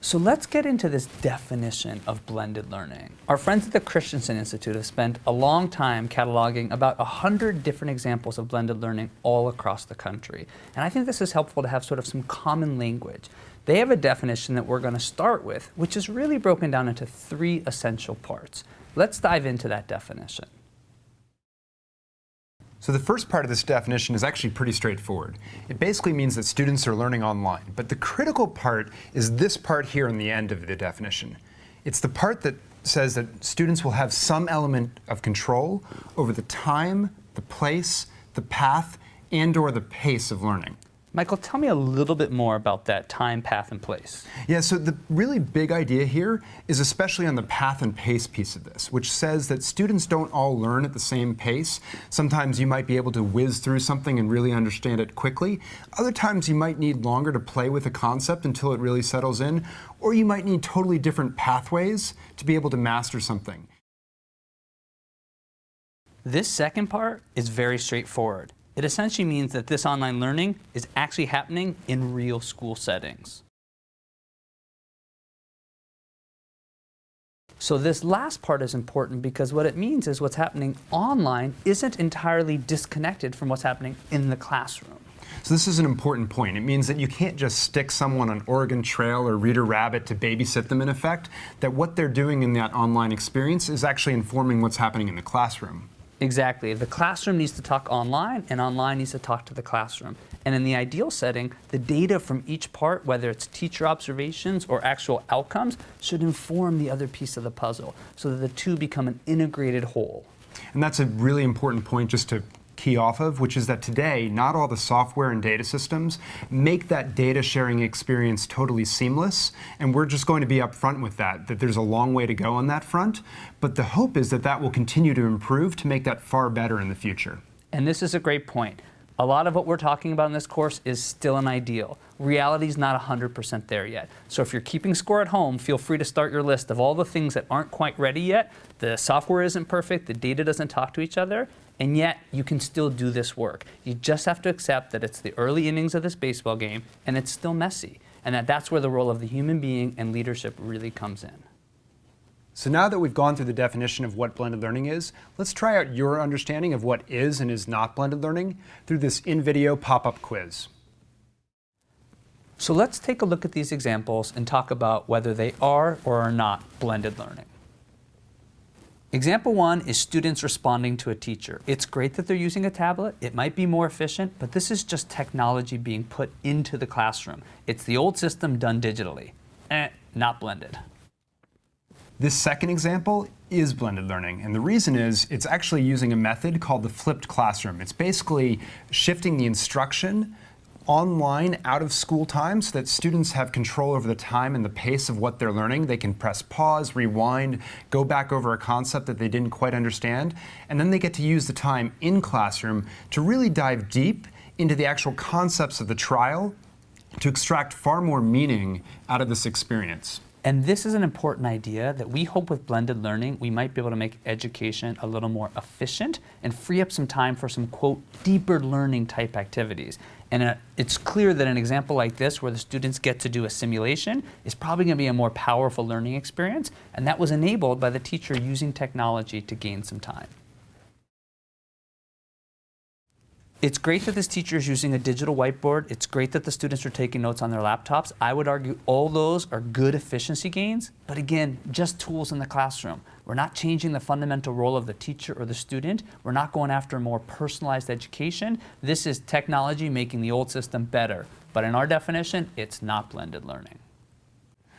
So let's get into this definition of blended learning. Our friends at the Christensen Institute have spent a long time cataloging about 100 different examples of blended learning all across the country. And I think this is helpful to have sort of some common language. They have a definition that we're going to start with, which is really broken down into 3 essential parts. Let's dive into that definition. So the first part of this definition is actually pretty straightforward. It basically means that students are learning online. But the critical part is this part here on the end of the definition. It's the part that says that students will have some element of control over the time, the place, the path, and/or the pace of learning. Michael, tell me a little bit more about that time, path, and place. Yeah, so the really big idea here is especially on the path and pace piece of this, which says that students don't all learn at the same pace. Sometimes you might be able to whiz through something and really understand it quickly. Other times you might need longer to play with a concept until it really settles in, or you might need totally different pathways to be able to master something. This second part is very straightforward. It essentially means that this online learning is actually happening in real school settings. So this last part is important because what it means is what's happening online isn't entirely disconnected from what's happening in the classroom. So this is an important point. It means that you can't just stick someone on Oregon Trail or Reader Rabbit to babysit them in effect, that what they're doing in that online experience is actually informing what's happening in the classroom. Exactly. The classroom needs to talk online, and online needs to talk to the classroom. And in the ideal setting, the data from each part, whether it's teacher observations or actual outcomes, should inform the other piece of the puzzle so that the two become an integrated whole. And that's a really important point just to key off of, which is that today, not all the software and data systems make that data sharing experience totally seamless, and we're just going to be upfront with that there's a long way to go on that front, but the hope is that that will continue to improve to make that far better in the future. And this is a great point. A lot of what we're talking about in this course is still an ideal. Reality's not 100% there yet. So if you're keeping score at home, feel free to start your list of all the things that aren't quite ready yet. The software isn't perfect, the data doesn't talk to each other, and yet you can still do this work. You just have to accept that it's the early innings of this baseball game, and it's still messy, and that's where the role of the human being and leadership really comes in. So now that we've gone through the definition of what blended learning is, let's try out your understanding of what is and is not blended learning through this in-video pop-up quiz. So let's take a look at these examples and talk about whether they are or are not blended learning. Example 1 is students responding to a teacher. It's great that they're using a tablet. It might be more efficient, but this is just technology being put into the classroom. It's the old system done digitally. Not blended. This second example is blended learning, and the reason is it's actually using a method called the flipped classroom. It's basically shifting the instruction online out of school time so that students have control over the time and the pace of what they're learning. They can press pause, rewind, go back over a concept that they didn't quite understand, and then they get to use the time in classroom to really dive deep into the actual concepts of the trial to extract far more meaning out of this experience. And this is an important idea that we hope with blended learning, we might be able to make education a little more efficient and free up some time for some, quote, deeper learning type activities. And it's clear that an example like this, where the students get to do a simulation, is probably going to be a more powerful learning experience. And that was enabled by the teacher using technology to gain some time. It's great that this teacher is using a digital whiteboard. It's great that the students are taking notes on their laptops. I would argue all those are good efficiency gains, but again, just tools in the classroom. We're not changing the fundamental role of the teacher or the student. We're not going after a more personalized education. This is technology making the old system better. But in our definition, it's not blended learning.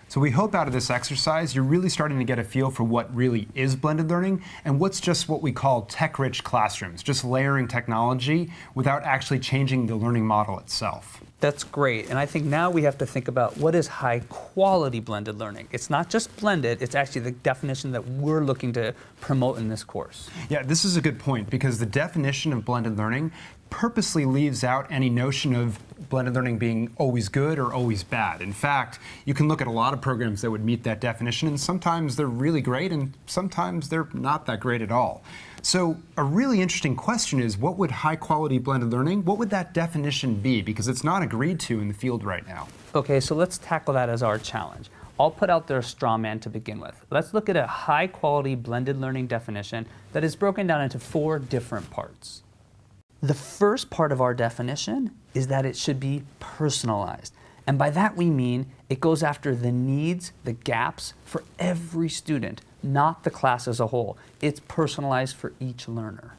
So we hope out of this exercise you're really starting to get a feel for what really is blended learning and what's just what we call tech-rich classrooms, just layering technology without actually changing the learning model itself. That's great, and I think now we have to think about what is high-quality blended learning. It's not just blended, it's actually the definition that we're looking to promote in this course. Yeah, this is a good point because the definition of blended learning purposely leaves out any notion of blended learning being always good or always bad. In fact, you can look at a lot of programs that would meet that definition, and sometimes they're really great and sometimes they're not that great at all. So a really interesting question is, what would high-quality blended learning, what would that definition be? Because it's not agreed to in the field right now. Okay, so let's tackle that as our challenge. I'll put out there a straw man to begin with. Let's look at a high quality blended learning definition that is broken down into 4 different parts. The first part of our definition is that it should be personalized. And by that we mean it goes after the needs, the gaps for every student, not the class as a whole. It's personalized for each learner.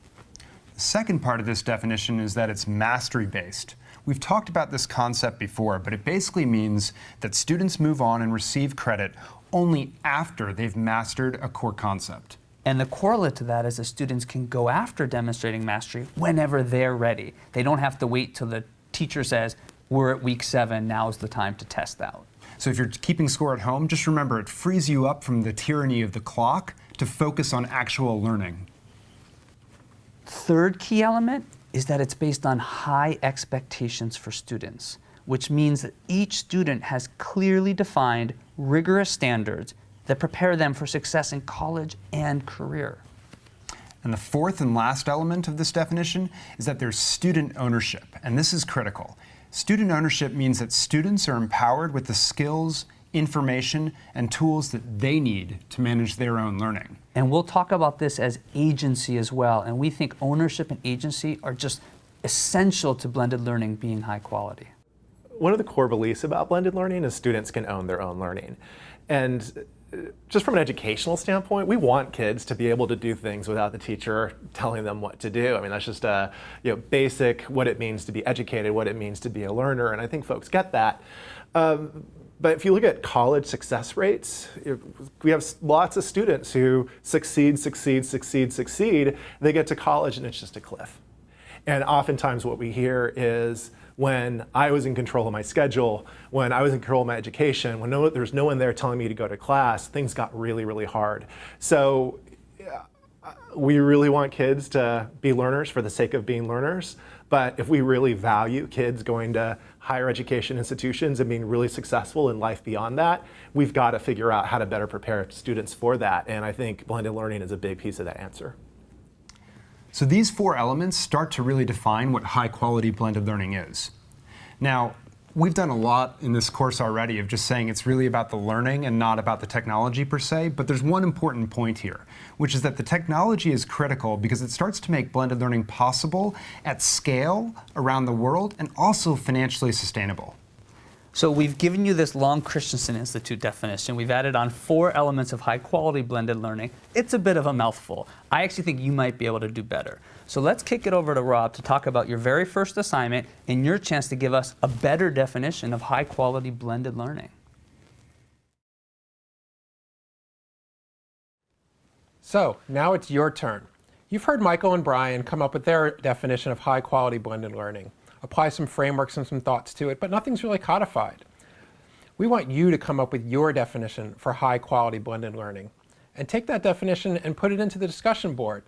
The second part of this definition is that it's mastery-based. We've talked about this concept before, but it basically means that students move on and receive credit only after they've mastered a core concept. And the correlate to that is that students can go after demonstrating mastery whenever they're ready. They don't have to wait till the teacher says, we're at week 7, now's the time to test out. So if you're keeping score at home, just remember it frees you up from the tyranny of the clock to focus on actual learning. Third key element is that it's based on high expectations for students, which means that each student has clearly defined, rigorous standards that prepare them for success in college and career. And the fourth and last element of this definition is that there's student ownership, and this is critical. Student ownership means that students are empowered with the skills, information, and tools that they need to manage their own learning. And we'll talk about this as agency as well, and we think ownership and agency are just essential to blended learning being high quality. One of the core beliefs about blended learning is students can own their own learning. And just from an educational standpoint, we want kids to be able to do things without the teacher telling them what to do. I mean, that's just basic what it means to be educated, what it means to be a learner, and I think folks get that. But if you look at college success rates, we have lots of students who succeed. They get to college and it's just a cliff. And oftentimes what we hear is, when I was in control of my schedule, when I was in control of my education, when there's no one there telling me to go to class, things got really, really hard. So we really want kids to be learners for the sake of being learners. But if we really value kids going to higher education institutions and being really successful in life beyond that, we've got to figure out how to better prepare students for that. And I think blended learning is a big piece of that answer. So these 4 elements start to really define what high-quality blended learning is. Now, we've done a lot in this course already of just saying it's really about the learning and not about the technology per se, but there's one important point here, which is that the technology is critical because it starts to make blended learning possible at scale around the world and also financially sustainable. So we've given you this Long Christensen Institute definition. We've added on 4 elements of high quality blended learning. It's a bit of a mouthful. I actually think you might be able to do better. So let's kick it over to Rob to talk about your very first assignment and your chance to give us a better definition of high quality blended learning. So now it's your turn. You've heard Michael and Brian come up with their definition of high quality blended learning. Apply some frameworks and some thoughts to it, but nothing's really codified. We want you to come up with your definition for high quality blended learning and take that definition and put it into the discussion board.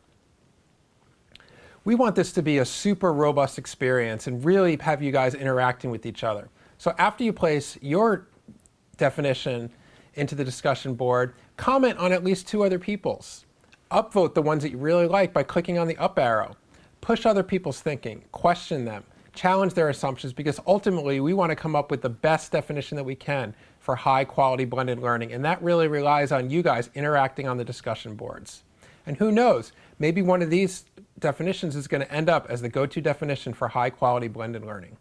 We want this to be a super robust experience and really have you guys interacting with each other. So after you place your definition into the discussion board, comment on at least 2 other people's. Upvote the ones that you really like by clicking on the up arrow. Push other people's thinking, question them, challenge their assumptions, because ultimately we want to come up with the best definition that we can for high quality blended learning. And that really relies on you guys interacting on the discussion boards. And who knows, maybe one of these definitions is going to end up as the go-to definition for high quality blended learning.